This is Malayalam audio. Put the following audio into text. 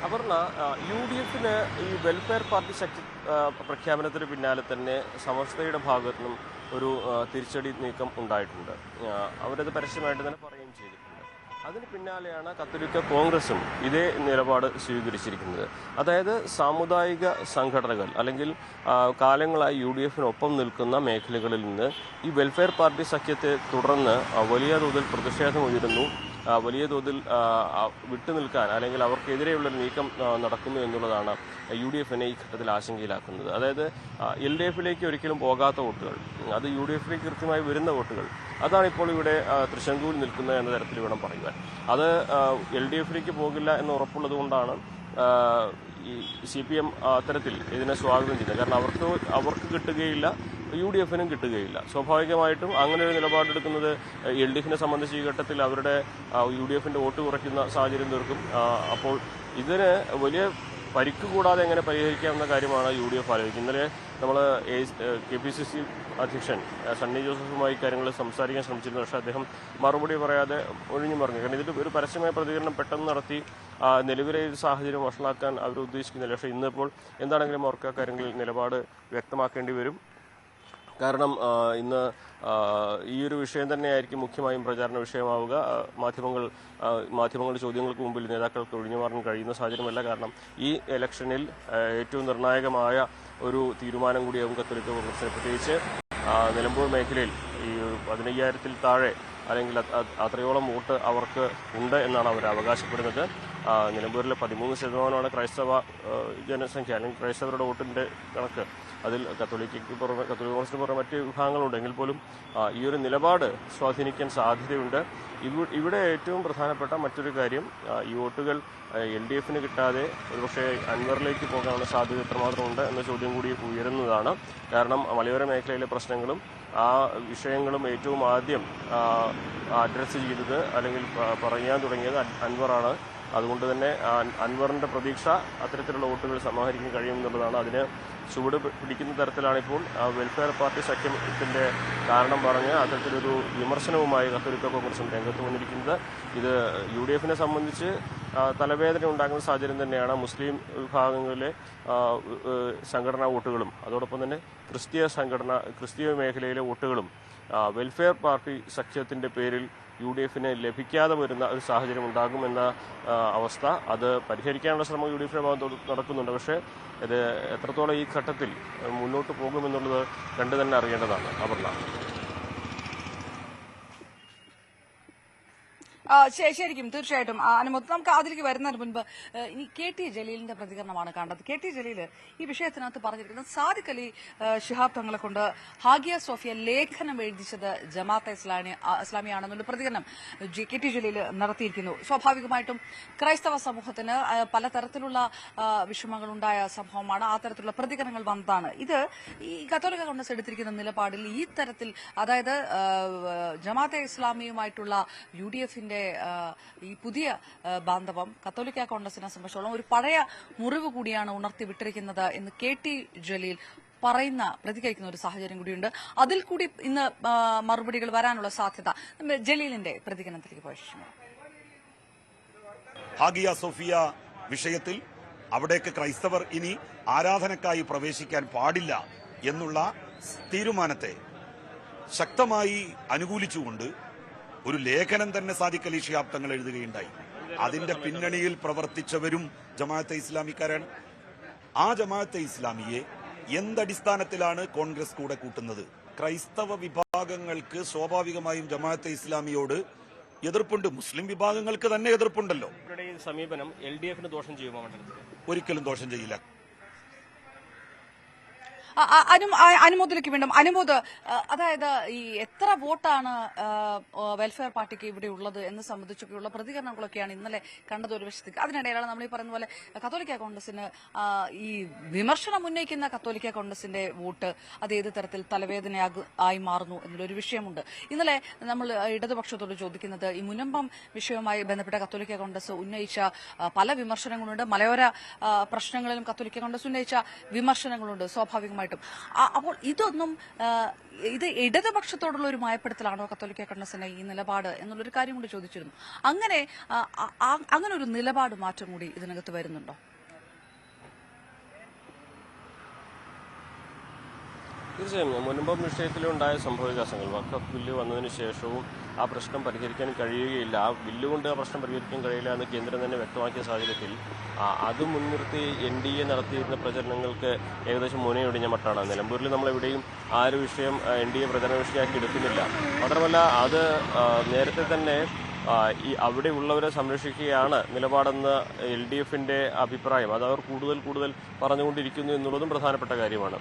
അപർണ, UDF-ന് ഈ വെൽഫെയർ പാർട്ടി ശക്തി പ്രഖ്യാപനത്തിന് പിന്നാലെ തന്നെ സമസ്തയുടെ ഭാഗത്തു നിന്നും ഒരു തിരിച്ചടി നീക്കം ഉണ്ടായിട്ടുണ്ട്. അവരത് പരസ്യമായിട്ട് തന്നെ പറയുകയും ചെയ്തിട്ടുണ്ട്. അതിന് പിന്നാലെയാണ് കത്തോലിക്ക കോൺഗ്രസും ഇതേ നിലപാട് സ്വീകരിച്ചിരിക്കുന്നത്. അതായത് സാമുദായിക സംഘടനകൾ അല്ലെങ്കിൽ കാലങ്ങളായി UDF-നൊപ്പം നിൽക്കുന്ന മേഖലകളിൽ നിന്ന് ഈ വെൽഫെയർ പാർട്ടി സഖ്യത്തെ തുടർന്ന് വലിയ തോതിൽ പ്രതിഷേധം ഉയരുന്നു, വലിയ തോതിൽ വിട്ടുനിൽക്കാൻ അല്ലെങ്കിൽ അവർക്കെതിരെയുള്ളൊരു നീക്കം നടക്കുന്നു എന്നുള്ളതാണ് UDF-നെ ഈ ഘട്ടത്തിൽ ആശങ്കയിലാക്കുന്നത്. അതായത് LDF-ലേക്ക് ഒരിക്കലും പോകാത്ത വോട്ടുകൾ, അത് UDF-ലേക്ക് കൃത്യമായി വരുന്ന വോട്ടുകൾ, അതാണ് ഇപ്പോൾ ഇവിടെ തൃശങ്കൂരിൽ നിൽക്കുന്നത് എന്ന തരത്തിൽ വേണം പറയുവാൻ. അത് LDF-ലേക്ക് പോകില്ല എന്ന് ഉറപ്പുള്ളത് കൊണ്ടാണ് ഈ CPM അത്തരത്തിൽ ഇതിനെ സ്വാഗതം ചെയ്യുന്നത്. കാരണം അവർക്ക് കിട്ടുകയില്ല, UDF-നും കിട്ടുകയില്ല. സ്വാഭാവികമായിട്ടും അങ്ങനെ ഒരു നിലപാടെടുക്കുന്നത് LDF-നെ സംബന്ധിച്ച് ഈ ഘട്ടത്തിൽ അവരുടെ UDF-ന്റെ വോട്ട് കുറയ്ക്കുന്ന സാഹചര്യം തീർക്കും. അപ്പോൾ ഇതിന് വലിയ പരിക്ക് കൂടാതെ എങ്ങനെ പരിഹരിക്കാമെന്ന കാര്യമാണ് UDF ആലോചിക്കുന്നത്. ഇന്നലെ നമ്മൾ KPCC അധ്യക്ഷൻ സണ്ണി ജോസഫുമായി കാര്യങ്ങൾ സംസാരിക്കാൻ ശ്രമിച്ചിരുന്നു. പക്ഷേ അദ്ദേഹം മറുപടി പറയാതെ ഒഴിഞ്ഞു പറഞ്ഞു. കാരണം ഇതിൽ ഒരു പരസ്യമായ പ്രതികരണം പെട്ടെന്ന് നടത്തി നിലവിലെ സാഹചര്യം വഷളാക്കാൻ അവർ ഉദ്ദേശിക്കുന്നില്ല. പക്ഷേ ഇന്നിപ്പോൾ എന്താണെങ്കിലും അവർക്ക് കാര്യങ്ങളിൽ നിലപാട് വ്യക്തമാക്കേണ്ടി വരും. കാരണം ഇന്ന് ഈ ഒരു വിഷയം തന്നെയായിരിക്കും മുഖ്യമായും പ്രചാരണ വിഷയമാവുക. മാധ്യമങ്ങളുടെ ചോദ്യങ്ങൾക്ക് മുമ്പിൽ നേതാക്കൾക്ക് ഒഴിഞ്ഞുമാറാൻ കഴിയുന്ന സാഹചര്യമല്ല. കാരണം ഈ ഇലക്ഷനിൽ ഏറ്റവും നിർണായകമായ ഒരു തീരുമാനം കൂടിയാകും കത്തോലിക്ക കോൺഗ്രസിന്. പ്രത്യേകിച്ച് നിലമ്പൂർ മേഖലയിൽ ഈ 15,000-ൽ താഴെ അല്ലെങ്കിൽ അത്രയോളം വോട്ട് അവർക്ക് ഉണ്ട് എന്നാണ് അവർ അവകാശപ്പെടുന്നത്. നിലമ്പൂരിലെ 13% ക്രൈസ്തവ ജനസംഖ്യ അല്ലെങ്കിൽ ക്രൈസ്തവരുടെ വോട്ടിൻ്റെ കണക്ക്. അതിൽ കത്തോലിക്ക കോൺഗ്രസിന് പുറമെ മറ്റ് വിഭാഗങ്ങളുണ്ടെങ്കിൽ പോലും ഈ ഒരു നിലപാട് സ്വാധീനിക്കാൻ സാധ്യതയുണ്ട്. ഇവിടെ ഏറ്റവും പ്രധാനപ്പെട്ട മറ്റൊരു കാര്യം, ഈ വോട്ടുകൾ LDF-ന് കിട്ടാതെ ഒരുപക്ഷെ അൻവറിലേക്ക് പോകാനുള്ള സാധ്യത എത്രമാത്രമുണ്ട് എന്ന ചോദ്യം കൂടി ഉയരുന്നതാണ്. കാരണം മലയോര മേഖലയിലെ പ്രശ്നങ്ങളും ആ വിഷയങ്ങളും ഏറ്റവും ആദ്യം അഡ്രസ്സ് ചെയ്തത് അല്ലെങ്കിൽ പറയാൻ തുടങ്ങിയത് അൻവറാണ്. അതുകൊണ്ട് തന്നെ അൻവറിൻ്റെ പ്രതീക്ഷ അത്തരത്തിലുള്ള വോട്ടുകൾ സമാഹരിക്കാൻ കഴിയുമെന്നുള്ളതാണ്. അതിന് ചുവട് പിടിക്കുന്ന തരത്തിലാണ് ഇപ്പോൾ വെൽഫെയർ പാർട്ടി സഖ്യത്തിൻ്റെ കാരണം പറഞ്ഞ് അത്തരത്തിലൊരു വിമർശനവുമായി കത്തോലിക്ക കോൺഗ്രസും രംഗത്ത് വന്നിരിക്കുന്നത്. ഇത് UDF-നെ സംബന്ധിച്ച് തലവേദന ഉണ്ടാകുന്ന സാഹചര്യം തന്നെയാണ്. മുസ്ലിം വിഭാഗങ്ങളിലെ സംഘടനാ വോട്ടുകളും അതോടൊപ്പം തന്നെ ക്രിസ്തീയ മേഖലയിലെ വോട്ടുകളും വെൽഫെയർ പാർട്ടി സഖ്യത്തിൻ്റെ പേരിൽ UDF-ന് ലഭിക്കാതെ വരുന്ന ഒരു സാഹചര്യം ഉണ്ടാകുമെന്ന അവസ്ഥ. അത് പരിഹരിക്കാനുള്ള ശ്രമം UDF-ന്റെ ഭാഗത്ത് നടക്കുന്നുണ്ട്. പക്ഷേ ഇത് എത്രത്തോളം ഈ ഘട്ടത്തിൽ മുന്നോട്ട് പോകുമെന്നുള്ളത് കണ്ടു തന്നെ അറിയേണ്ടതാണ്. അപർണ. ശരിക്കും തീർച്ചയായിട്ടും അനുമതി. നമുക്ക് അതിലേക്ക് വരുന്നതിന് മുൻപ് ഈ KT ജലീലിന്റെ പ്രതികരണമാണ് കണ്ടത്. KT ജലീൽ ഈ വിഷയത്തിനകത്ത് പറഞ്ഞിരിക്കുന്നത് സാദിഖ് അലി ശിഹാബ് തങ്ങളെ കൊണ്ട് ഹാഗിയ സോഫിയ ലേഖനം എഴുതിച്ചത് ജമാഅത്തെ ഇസ്ലാമിയാണെന്നുള്ള പ്രതികരണം KT ജലീൽ നടത്തിയിരിക്കുന്നു. സ്വാഭാവികമായിട്ടും ക്രൈസ്തവ സമൂഹത്തിന് പലതരത്തിലുള്ള വിഷമങ്ങളുണ്ടായ സംഭവമാണ്. ആ തരത്തിലുള്ള പ്രതികരണങ്ങൾ വന്നതാണ്. ഇത് ഈ കത്തോലിക്ക കോൺഗ്രസ് എടുത്തിരിക്കുന്ന നിലപാടിൽ ഈ തരത്തിൽ, അതായത് ജമാഅത്തെ ഇസ്ലാമിയുമായിട്ടുള്ള UDF-ന്റെ ഈ പുതിയ ബാന്ധവം കത്തോലിക്ക കോൺഗ്രസിനെ സംബന്ധിച്ചോളം ഒരു പഴയ മുറിവ് കൂടിയാണ് ഉണർത്തി വിട്ടിരിക്കുന്നത് എന്ന് KT ജലീൽ പ്രതികരിക്കുന്ന ഒരു സാഹചര്യം കൂടിയുണ്ട്. അതിൽ കൂടി ഇന്ന് മറുപടികൾ വരാനുള്ള സാധ്യത. ജലീലിന്റെ പ്രതികരണത്തിലേക്ക് പോയ ശേഷം ഹാഗിയ സോഫിയ വിഷയത്തിൽ അവിടേക്ക് ക്രൈസ്തവർ ഇനി ആരാധനക്കായി പ്രവേശിക്കാൻ പാടില്ല എന്നുള്ള തീരുമാനത്തെ ശക്തമായി അനുകൂലിച്ചുകൊണ്ട് ഒരു ലേഖനം തന്നെ സാദിഖ് അലി ശിഹാബ് തങ്ങൾ എഴുതുകയുണ്ടായി. അതിന്റെ പിന്നണിയിൽ പ്രവർത്തിച്ചവരും ജമാഅത്തെ ഇസ്ലാമിക്കാരാണ്. ആ ജമാഅത്തെ ഇസ്ലാമിയെ എന്തടിസ്ഥാനത്തിലാണ് കോൺഗ്രസ് കൂടെ കൂട്ടുന്നത്? ക്രൈസ്തവ വിഭാഗങ്ങൾക്ക് സ്വാഭാവികമായും ജമാഅത്തെ ഇസ്ലാമിയോട് എതിർപ്പുണ്ട്. മുസ്ലിം വിഭാഗങ്ങൾക്ക് തന്നെ എതിർപ്പുണ്ടല്ലോ. ഇവരുടെ ഈ സമീപനം LDF-ന് ദോഷം ചെയ്യുമോ? ഒരിക്കലും ദോഷം ചെയ്യില്ല. അനുമോദിലേക്ക് വീണ്ടും. അനുമോദ്, അതായത് ഈ എത്ര വോട്ടാണ് വെൽഫെയർ പാർട്ടിക്ക് ഇവിടെ ഉള്ളത് എന്ന് സംബന്ധിച്ചൊക്കെയുള്ള പ്രതികരണങ്ങളൊക്കെയാണ് ഇന്നലെ കണ്ടത് ഒരു വശത്തേക്ക്. അതിനിടയിലാണ് നമ്മൾ ഈ പറയുന്ന പോലെ കത്തോലിക്ക കോൺഗ്രസിന് ഈ വിമർശനം ഉന്നയിക്കുന്ന കത്തോലിക്ക കോൺഗ്രസിന്റെ വോട്ട് അത് ഏത് തരത്തിൽ തലവേദനയായി മാറുന്നു എന്നുള്ളൊരു വിഷയമുണ്ട്. ഇന്നലെ നമ്മൾ ഇടതുപക്ഷത്തോട് ചോദിക്കുന്നത് ഈ മുനമ്പം വിഷയവുമായി ബന്ധപ്പെട്ട കത്തോലിക്ക കോൺഗ്രസ് ഉന്നയിച്ച പല വിമർശനങ്ങളുണ്ട്. മലയോര പ്രശ്നങ്ങളിലും കത്തോലിക്ക കോൺഗ്രസ് ഉന്നയിച്ച വിമർശനങ്ങളുണ്ട്. സ്വാഭാവികമായി സ്വാഭാവികമായിട്ടും. അപ്പോൾ ഇതൊന്നും ഇത് ഇടതുപക്ഷത്തോടുള്ള ഒരു മയപ്പെടുത്തലാണോ കത്തോലിക്ക കൺവെൻഷന്റെ ഈ നിലപാട് എന്നുള്ളൊരു കാര്യം കൂടി ചോദിച്ചിരുന്നു. അങ്ങനെ ഒരു നിലപാട് മാറ്റം കൂടി ഇതിനകത്ത് വരുന്നുണ്ടോ? തീർച്ചയായും മുൻപം വിഷയത്തിലുണ്ടായ സംഭവവികാസങ്ങൾ വഖഫ് ബില്ല് വന്നതിന് ശേഷവും ആ പ്രശ്നം പരിഹരിക്കാൻ കഴിയുകയില്ല, ആ ബില്ല് കൊണ്ട് ആ പ്രശ്നം പരിഹരിക്കാൻ കഴിയില്ല എന്ന് കേന്ദ്രം തന്നെ വ്യക്തമാക്കിയ സാഹചര്യത്തിൽ അത് മുൻനിർത്തി NDA നടത്തിയിരുന്ന പ്രചരണങ്ങൾക്ക് ഏകദേശം മുനയൊടിഞ്ഞ മട്ടാണ്. നിലമ്പൂരിൽ നമ്മളെവിടെയും ആ ഒരു വിഷയം NDA പ്രചരണ വിഷയമാക്കി എടുക്കുന്നില്ല. മാത്രമല്ല അത് നേരത്തെ തന്നെ ഈ അവിടെ ഉള്ളവരെ സംരക്ഷിക്കുകയാണ് നിലപാടെന്ന് LDFന്റെ അഭിപ്രായം അത് അവർ കൂടുതൽ പറഞ്ഞുകൊണ്ടിരിക്കുന്നു എന്നുള്ളതും പ്രധാനപ്പെട്ട കാര്യമാണ്.